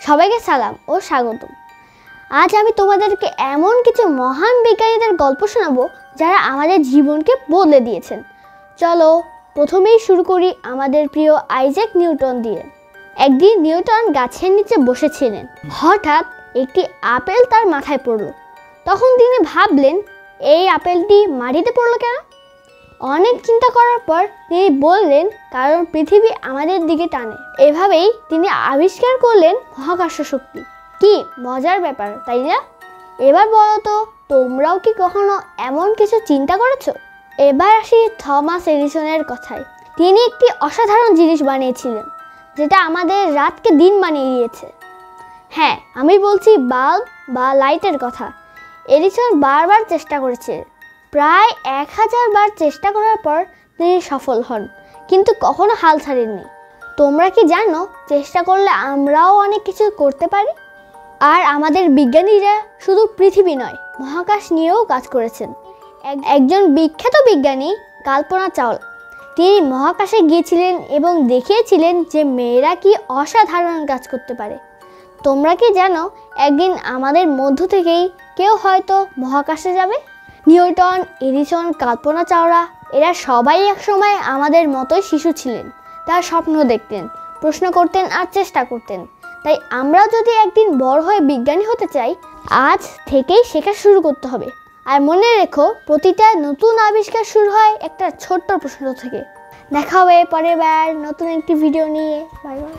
সবাইকে সালাম ও স্বাগতম। আজ আমি তোমাদেরকে এমন কিছু মহান বিজ্ঞানীদের গল্প শোনাবো যারা আমাদের জীবনকে বদলে দিয়েছেন। চলো প্রথমেই শুরু করি আমাদের প্রিয় আইজ্যাক নিউটন দিয়ে। একদিন নিউটন গাছের নিচে বসেছিলেন। হঠাৎ একটি আপেল তার মাথায় পড়ল। তখন তিনি ভাবলেন, এই আপেলটি মাটিতে পড়লো কেন? অনেক চিন্তা করার পর তিনি বললেন, কারণ পৃথিবী আমাদের দিকে টানে। এভাবেই তিনি আবিষ্কার করলেন মহাকর্ষ শক্তি। কি মজার ব্যাপার, তাই না? এবার বলো তো, তোমরাও কি কখনো এমন কিছু চিন্তা করেছো? এবার আসি থমাস এডিসনের কথায়। তিনি একটি অসাধারণ জিনিস বানিয়েছিলেন, যেটা আমাদের রাতকে দিন বানিয়ে দিয়েছে। হ্যাঁ, আমি বলছি বাল্ব বা লাইটের কথা। এডিসন বারবার চেষ্টা করেছে, প্রায় 1000 বার চেষ্টা করার পর তিনি সফল হন, কিন্তু কখনো হাল ছাড়েননি। তোমরা কি জানো, চেষ্টা করলে আমরাও অনেক কিছু করতে পারি? আর আমাদের বিজ্ঞানীরা শুধু পৃথিবী নয়, মহাকাশ নিয়েও কাজ করেছেন। একজন বিখ্যাত বিজ্ঞানী কল্পনা চাওলা, তিনি মহাকাশে গিয়েছিলেন এবং দেখিয়েছিলেন যে মেয়েরা কি অসাধারণ কাজ করতে পারে। তোমরা কি জানো, একদিন আমাদের মধ্য থেকেই কেউ হয়তো মহাকাশে যাবে? নিউটন, এডিসন, কল্পনা চাওলা এরা সবাই একসময় আমাদের মতোই শিশু ছিলেন। তারা স্বপ্ন দেখতেন, প্রশ্ন করতেন আর চেষ্টা করতেন। তাই আমরাও যদি একদিন বড় হয়ে বিজ্ঞানী হতে চাই, আজ থেকেই শেখা শুরু করতে হবে। আর মনে রেখো, প্রতিটা নতুন আবিষ্কার শুরু হয় একটা ছোট্ট প্রশ্ন থেকে। দেখা হবে পরের বার নতুন একটি ভিডিও নিয়ে। Bye bye.